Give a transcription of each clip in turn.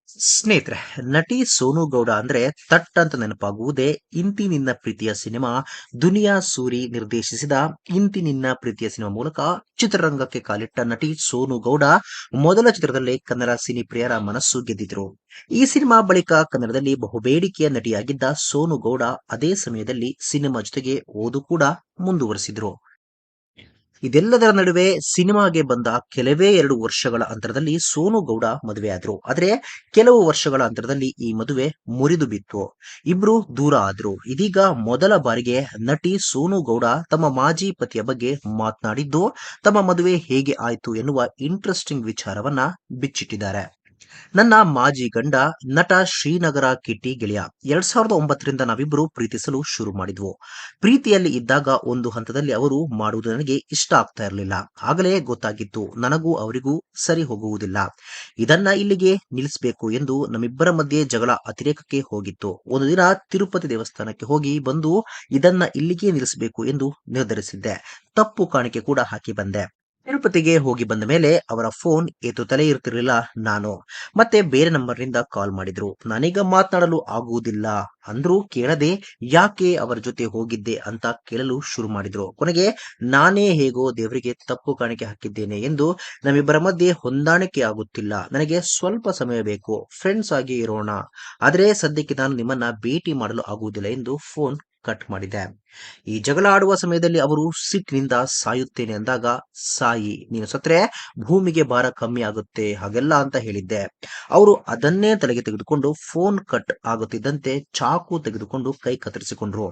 ಸ್ನೇಹಿತರೆ, ನಟಿ ಸೋನು ಗೌಡ ಅಂದ್ರೆ ತಟ್ ಅಂತ ನೆನಪಾಗುವುದೇ ಇಂತಿ ನಿನ್ನ ಪ್ರೀತಿಯ ಸಿನಿಮಾ. ದುನಿಯಾ ಸೂರಿ ನಿರ್ದೇಶಿಸಿದ ಇಂತಿ ನಿನ್ನ ಪ್ರೀತಿಯ ಸಿನಿಮಾ ಮೂಲಕ ಚಿತ್ರರಂಗಕ್ಕೆ ಕಾಲಿಟ್ಟ ನಟಿ ಸೋನು ಗೌಡ ಮೊದಲ ಚಿತ್ರದಲ್ಲೇ ಕನ್ನಡ ಸಿನಿ ಪ್ರಿಯರ ಮನಸ್ಸು ಗೆದ್ದಿದ್ರು. ಈ ಸಿನಿಮಾ ಬಳಿಕ ಕನ್ನಡದಲ್ಲಿ ಬಹುಬೇಡಿಕೆಯ ನಟಿಯಾಗಿದ್ದ ಸೋನು ಗೌಡ ಅದೇ ಸಮಯದಲ್ಲಿ ಸಿನಿಮಾ ಜೊತೆಗೆ ಓದು ಕೂಡ ಮುಂದುವರೆಸಿದ್ರು. ಇದೆಲ್ಲದರ ನಡುವೆ ಸಿನಿಮಾಗೆ ಬಂದ ಕೆಲವೇ 2 ವರ್ಷಗಳ ಅಂತರದಲ್ಲಿ ಸೋನು ಗೌಡ ಮದುವೆಯಾದ್ರು. ಆದ್ರೆ ಕೆಲವು ವರ್ಷಗಳ ಅಂತರದಲ್ಲಿ ಈ ಮದುವೆ ಮುರಿದು ಬಿತ್ತು. ಇಬ್ರು ದೂರ ಆದ್ರು. ಇದೀಗ ಮೊದಲ ಬಾರಿಗೆ ನಟಿ ಸೋನು ಗೌಡ ತಮ್ಮ ಮಾಜಿ ಪತಿಯ ಬಗ್ಗೆ ಮಾತನಾಡಿದ್ದು, ತಮ್ಮ ಮದುವೆ ಹೇಗೆ ಆಯ್ತು ಎನ್ನುವ ಇಂಟ್ರೆಸ್ಟಿಂಗ್ ವಿಚಾರವನ್ನ ಬಿಚ್ಚಿಟ್ಟಿದ್ದಾರೆ. ನನ್ನ ಮಾಜಿ ಗಂಡ ನಟ ಶ್ರೀನಗರ ಕಿಟ್ಟಿ ಗೆಳೆಯ. 2009ರಿಂದ ನಾವಿಬ್ಬರು ಪ್ರೀತಿಸಲು ಶುರು ಮಾಡಿದ್ವು. ಪ್ರೀತಿಯಲ್ಲಿ ಇದ್ದಾಗ ಒಂದು ಹಂತದಲ್ಲಿ ಅವರು ಮಾಡುವುದು ನನಗೆ ಇಷ್ಟ ಆಗ್ತಾ ಇರಲಿಲ್ಲ. ಆಗಲೇ ಗೊತ್ತಾಗಿತ್ತು ನನಗೂ ಅವರಿಗೂ ಸರಿ ಹೋಗುವುದಿಲ್ಲ. ಇದನ್ನ ಇಲ್ಲಿಗೆ ನಿಲ್ಲಿಸಬೇಕು ಎಂದು ನಮ್ಮಿಬ್ಬರ ಮಧ್ಯೆ ಜಗಳ ಅತಿರೇಕಕ್ಕೆ ಹೋಗಿತ್ತು. ಒಂದು ದಿನ ತಿರುಪತಿ ದೇವಸ್ಥಾನಕ್ಕೆ ಹೋಗಿ ಬಂದು ಇದನ್ನ ಇಲ್ಲಿಗೆ ನಿಲ್ಲಿಸಬೇಕು ಎಂದು ನಿರ್ಧರಿಸಿದ್ದೆ. ತಪ್ಪು ಕಾಣಿಕೆ ಕೂಡ ಹಾಕಿ ಬಂದೆ. ತಿರುಪತಿಗೆ ಹೋಗಿ ಬಂದ ಮೇಲೆ ಅವರ ಫೋನ್ ಎತ್ತುತ್ತಲೇ ಇರ್ತಿರ್ಲಿಲ್ಲ. ನಾನು ಮತ್ತೆ ಬೇರೆ ನಂಬರ್ನಿಂದ ಕಾಲ್ ಮಾಡಿದ್ರು. ನಾನೀಗ ಮಾತನಾಡಲು ಆಗುವುದಿಲ್ಲ ಅಂದ್ರೂ ಕೇಳದೆ ಯಾಕೆ ಅವರ ಜೊತೆ ಹೋಗಿದ್ದೆ ಅಂತ ಕೇಳಲು ಶುರು ಮಾಡಿದ್ರು. ಕೊನೆಗೆ ನಾನೇ ಹೇಗೋ ದೇವರಿಗೆ ತಪ್ಪು ಕಾಣಿಕೆ ಹಾಕಿದ್ದೇನೆ ಎಂದು, ನಮ್ಮಿಬ್ಬರ ಮಧ್ಯೆ ಹೊಂದಾಣಿಕೆ ಆಗುತ್ತಿಲ್ಲ, ನನಗೆ ಸ್ವಲ್ಪ ಸಮಯ ಬೇಕು, ಫ್ರೆಂಡ್ಸ್ ಆಗಿ ಇರೋಣ, ಆದ್ರೆ ಸದ್ಯಕ್ಕೆ ನಾನು ನಿಮ್ಮನ್ನ ಭೇಟಿ ಮಾಡಲು ಆಗುವುದಿಲ್ಲ ಎಂದು ಫೋನ್ ಕಟ್ ಮಾಡಿದೆ. ಈ ಜಗಳ ಆಡುವ ಸಮಯದಲ್ಲಿ ಅವರು ಸಿಟ್ಟಿನಿಂದ ಸಾಯುತ್ತೇನೆ ಅಂದಾಗ, ಸಾಯಿ, ನೀನು ಸತ್ರೆ ಭೂಮಿಗೆ ಭಾರ ಕಮ್ಮಿ ಆಗುತ್ತೆ ಹಾಗೆಲ್ಲ ಅಂತ ಹೇಳಿದ್ದೆ. ಅವರು ಅದನ್ನೇ ತಲೆಗೆ ತೆಗೆದುಕೊಂಡು ಫೋನ್ ಕಟ್ ಆಗುತ್ತಿದ್ದಂತೆ ಚಾಕು ತೆಗೆದುಕೊಂಡು ಕೈ ಕತ್ತರಿಸಿಕೊಂಡ್ರು.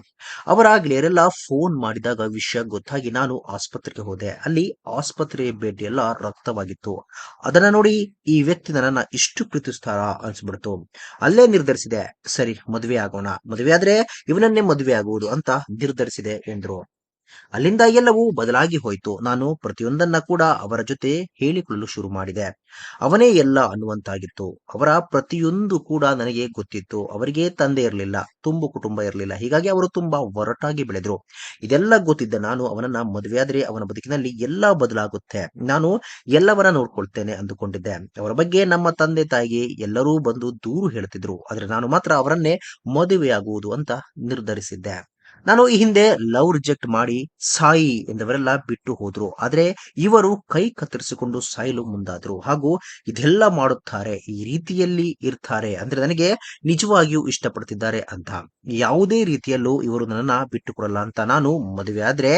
ಅವರ ಗೆಳೆಯರೆಲ್ಲ ಫೋನ್ ಮಾಡಿದಾಗ ವಿಷಯ ಗೊತ್ತಾಗಿ ನಾನು ಆಸ್ಪತ್ರೆಗೆ ಹೋದೆ. ಅಲ್ಲಿ ಆಸ್ಪತ್ರೆ ಬೆಡ್ ಎಲ್ಲ ರಕ್ತವಾಗಿತ್ತು. ಅದನ್ನ ನೋಡಿ ಈ ವ್ಯಕ್ತಿ ನನ್ನನ್ನ ಇಷ್ಟು ಪ್ರೀತಿಸ್ತಾರ ಅನ್ಸ್ಬಿಡ್ತು. ಅಲ್ಲೇ ನಿರ್ಧರಿಸಿದೆ, ಸರಿ ಮದುವೆ ಆಗೋಣ, ಮದುವೆ ಆದ್ರೆ ಇವನನ್ನೇ ಮದುವೆ ಆಗುವುದು ಅಂತ ನಿರ್ಧರಿಸಿದೆ ಎಂದ್ರು. ಅಲ್ಲಿಂದ ಎಲ್ಲವೂ ಬದಲಾಗಿ ಹೋಯ್ತು. ನಾನು ಪ್ರತಿಯೊಂದನ್ನ ಕೂಡ ಅವರ ಜೊತೆ ಹೇಳಿಕೊಳ್ಳಲು ಶುರು ಮಾಡಿದೆ. ಅವನೇ ಎಲ್ಲ ಅನ್ನುವಂತಾಗಿತ್ತು. ಅವರ ಪ್ರತಿಯೊಂದು ಕೂಡ ನನಗೆ ಗೊತ್ತಿತ್ತು. ಅವರಿಗೆ ತಂದೆ ಇರಲಿಲ್ಲ, ತುಂಬು ಕುಟುಂಬ ಇರಲಿಲ್ಲ. ಹೀಗಾಗಿ ಅವರು ತುಂಬಾ ಒರಟಾಗಿ ಬೆಳೆದ್ರು. ಇದೆಲ್ಲ ಗೊತ್ತಿದ್ದ ನಾನು ಅವನನ್ನ ಮದುವೆಯಾದ್ರೆ ಅವನ ಬದುಕಿನಲ್ಲಿ ಎಲ್ಲ ಬದಲಾಗುತ್ತೆ, ನಾನು ಎಲ್ಲವನ್ನ ನೋಡ್ಕೊಳ್ತೇನೆ ಅಂದುಕೊಂಡಿದ್ದೆ. ಅವರ ಬಗ್ಗೆ ನಮ್ಮ ತಂದೆ ತಾಯಿಗೆ ಎಲ್ಲರೂ ಬಂದು ದೂರು ಹೇಳ್ತಿದ್ರು. ಆದ್ರೆ ನಾನು ಮಾತ್ರ ಅವರನ್ನೇ ಮದುವೆಯಾಗುವುದು ಅಂತ ನಿರ್ಧರಿಸಿದ್ದೆ. ನಾನು ಈ ಹಿಂದೆ ಲವ್ ರಿಜೆಕ್ಟ್ ಮಾಡಿ ಸಾಯಿ ಎಂದವರೆಲ್ಲ ಬಿಟ್ಟು ಹೋದ್ರು. ಆದ್ರೆ ಇವರು ಕೈ ಕತ್ತರಿಸಿಕೊಂಡು ಸಾಯಲು ಮುಂದಾದ್ರು. ಹಾಗೂ ಇದೆಲ್ಲ ಮಾಡುತ್ತಾರೆ, ಈ ರೀತಿಯಲ್ಲಿ ಇರ್ತಾರೆ ಅಂದ್ರೆ ನನಗೆ ನಿಜವಾಗಿಯೂ ಇಷ್ಟಪಡ್ತಿದ್ದಾರೆ ಅಂತ. ಯಾವುದೇ ರೀತಿಯಲ್ಲೂ ಇವರು ನನ್ನನ್ನ ಬಿಟ್ಟುಕೊಡಲ್ಲ ಅಂತ ನಾನು ಮದುವೆ ಆದ್ರೆ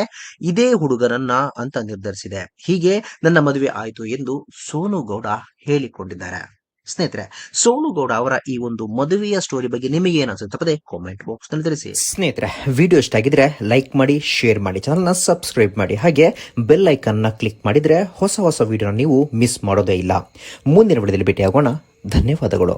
ಇದೇ ಹುಡುಗನನ್ನ ಅಂತ ನಿರ್ಧರಿಸಿದೆ. ಹೀಗೆ ನನ್ನ ಮದುವೆ ಆಯ್ತು ಎಂದು ಸೋನು ಗೌಡ ಹೇಳಿಕೊಂಡಿದ್ದಾರೆ. ಸ್ನೇಹಿತರೆ, ಸೋನು ಗೌಡ ಅವರ ಈ ಒಂದು ಮದುವೆಯ ಸ್ಟೋರಿ ಬಗ್ಗೆ ನಿಮಗೆ ಏನು ಅನ್ಸುತ್ತೆ ತಪ್ಪದೆ ಕಾಮೆಂಟ್ ಬಾಕ್ಸ್ ನಲ್ಲಿ ತಿಳಿಸಿ. ಸ್ನೇಹಿತರೆ, ವಿಡಿಯೋ ಇಷ್ಟ ಆಗಿದ್ರೆ ಲೈಕ್ ಮಾಡಿ, ಶೇರ್ ಮಾಡಿ, ಚಾನಲ್ನ ಸಬ್ಸ್ಕ್ರೈಬ್ ಮಾಡಿ, ಹಾಗೆ ಬೆಲ್ ಐಕನ್ ನ ಕ್ಲಿಕ್ ಮಾಡಿದ್ರೆ ಹೊಸ ವಿಡಿಯೋನ ನೀವು ಮಿಸ್ ಮಾಡೋದೇ ಇಲ್ಲ. ಮುಂದಿನ ವಿಡಿಯೋದಲ್ಲಿ ಭೇಟಿಯಾಗೋಣ. ಧನ್ಯವಾದಗಳು.